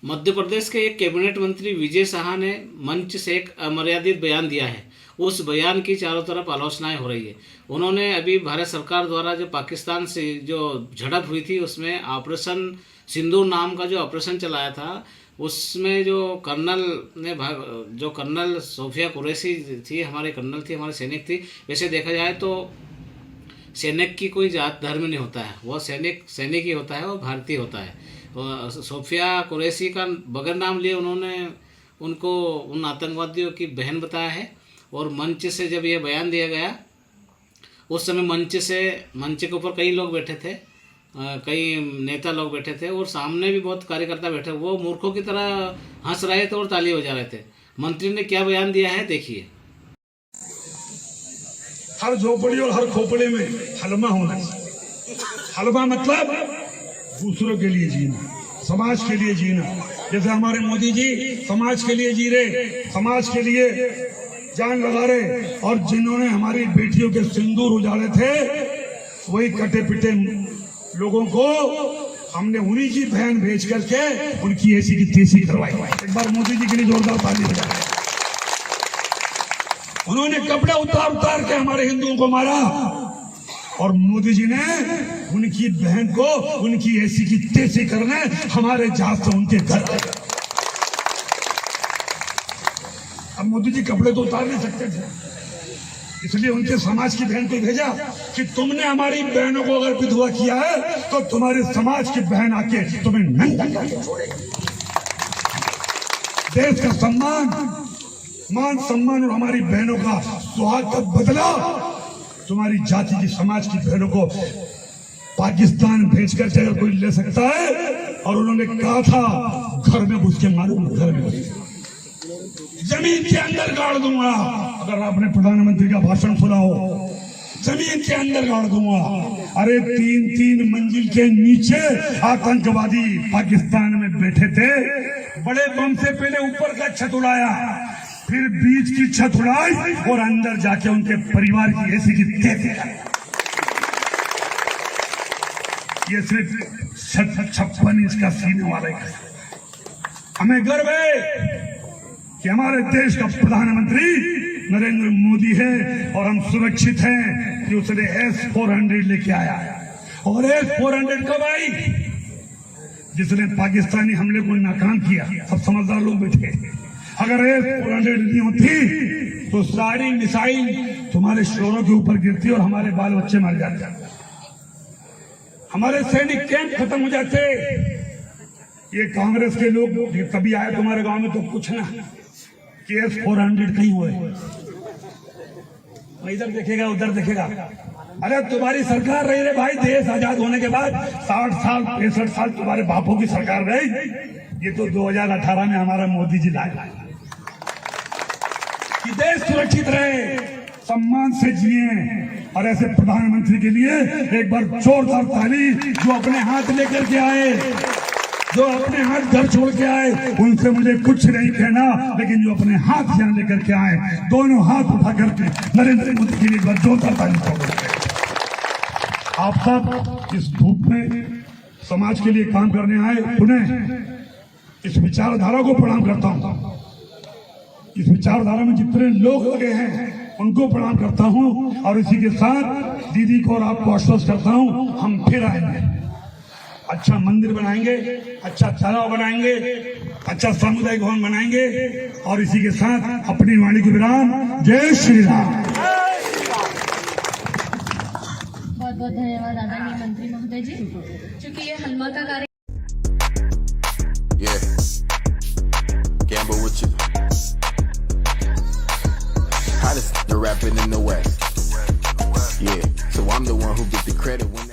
मध्य प्रदेश के एक कैबिनेट मंत्री विजय शाह ने मंच से एक अमर्यादित बयान दिया है। उस बयान की चारों तरफ आलोचनाएं हो रही है। उन्होंने अभी भारत सरकार द्वारा जो पाकिस्तान से जो झड़प हुई थी उसमें ऑपरेशन सिंदूर नाम का जो ऑपरेशन चलाया था, उसमें जो कर्नल सोफिया कुरैशी थी, हमारे कर्नल थी, हमारे सैनिक थी। वैसे देखा जाए तो सैनिक की कोई जात धर्म नहीं होता है, वह सैनिक ही होता है, वह भारतीय होता है। सोफिया कुरैशी का बगैर नाम लिए उन्होंने उनको उन आतंकवादियों की बहन बताया है। और मंच से जब यह बयान दिया गया, उस समय मंच के ऊपर कई लोग बैठे थे, कई नेता लोग बैठे थे और सामने भी बहुत कार्यकर्ता बैठे। वो मूर्खों की तरह हंस रहे थे और ताली बजा रहे थे। मंत्री ने क्या बयान दिया है, देखिए। हर झोपड़ी और हर खोपड़ी में हलमा होना चाहिए। हलमा मतलब दूसरों के लिए जीना, समाज के लिए जीना। जैसे हमारे मोदी जी समाज के लिए जी रहे, समाज के लिए जान लगा रहे, और जिन्होंने हमारी बेटियों के सिंदूर उजाड़े थे, वही कटे पिटे लोगों को हमने उन्हीं की बहन भेज करके उनकी ऐसी की तैसी करवाई। एक बार मोदी जी के लिए जोरदार ताली बजाएं। उन्होंने कपड़े उतार के हमारे हिंदुओं को मारा, और मोदी जी ने उनकी बहन को उनकी ऐसी की तैसी करने हमारे जहाज से उनके घर आए। अब मोदी जी कपड़े तो उतार नहीं सकते थे, इसलिए उनके समाज की बहन को भेजा कि तुमने हमारी बहनों को अगर विधवा किया है तो तुम्हारे समाज की बहन आके तुम्हें नंगा करके छोड़ेगी। देश का मान सम्मान और हमारी बहनों का सुहाग का बदला तुम्हारी जाति की समाज की बहनों को पाकिस्तान भेज कर अगर कोई ले सकता है, और उन्होंने कहा था घर में घुस के मारूंगा, घर में घुस जमीन के अंदर गाड़ दूंगा। अगर आपने प्रधानमंत्री का भाषण सुना हो, जमीन के अंदर गाड़ दूंगा। अरे 3-3 मंजिल के नीचे आतंकवादी पाकिस्तान में बैठे थे। बड़े बम से पहले ऊपर का छत उड़ाया, फिर बीच की छत उड़ाई और अंदर जाके उनके परिवार की ऐसी की तैसी। ये सिर्फ 56 इंच का सीने वाला है। हमें गर्व है कि हमारे देश का प्रधानमंत्री नरेंद्र मोदी है, और हम सुरक्षित हैं कि उसने S-400 लेके आया। और S-400 कब आई? जिसने पाकिस्तानी हमले को नाकाम किया। सब समझदार लोग बैठे। अगर S-400 नहीं होती तो सारी मिसाइल तुम्हारे शोरों के ऊपर गिरती और हमारे बाल बच्चे मर जाते, हमारे सैनिक कैंप खत्म हो जाते। ये कांग्रेस के लोग कभी आए तुम्हारे गांव में तो कुछ ना कि S-400 कहीं हुए, इधर देखेगा उधर देखेगा। अरे तुम्हारी सरकार रही रे भाई, देश आजाद होने के बाद 60 साल 65 साल तुम्हारे बापों की सरकार रही। ये तो 2018 में हमारा मोदी जी लाए कि देश सुरक्षित रहे, सम्मान से जिए। और ऐसे प्रधानमंत्री के लिए एक बार जोरदार ताली। जो अपने हाथ लेकर के आए, जो अपने हाथ घर छोड़ के आए, उनसे मुझे कुछ नहीं कहना, लेकिन जो अपने हाथ यहाँ लेकर के आए, दोनों हाथ उठा करके नरेंद्र मोदी के लिए एक बार जोरदार ताली ठोकें। आप सब इस धूप में समाज के लिए काम करने आए, पुनः इस विचारधारा को प्रणाम करता हूँ। इस विचारधारा में जितने लोग लगे हैं उनको प्रणाम करता हूँ, और इसी के साथ दीदी को और आपको आश्वस्त करता हूँ, हम फिर आएंगे। अच्छा मंदिर बनाएंगे, अच्छा तालाब बनाएंगे, अच्छा सामुदायिक भवन बनाएंगे, और इसी के साथ अपनी वाणी को विराम। जय श्री राम। बहुत बहुत धन्यवाद आदरणीय मंत्री महोदय जी। चूंकि ये हलमा का कार्य Gamble with you. Hottest the rapping in the West. Yeah, so I'm the one who get the credit when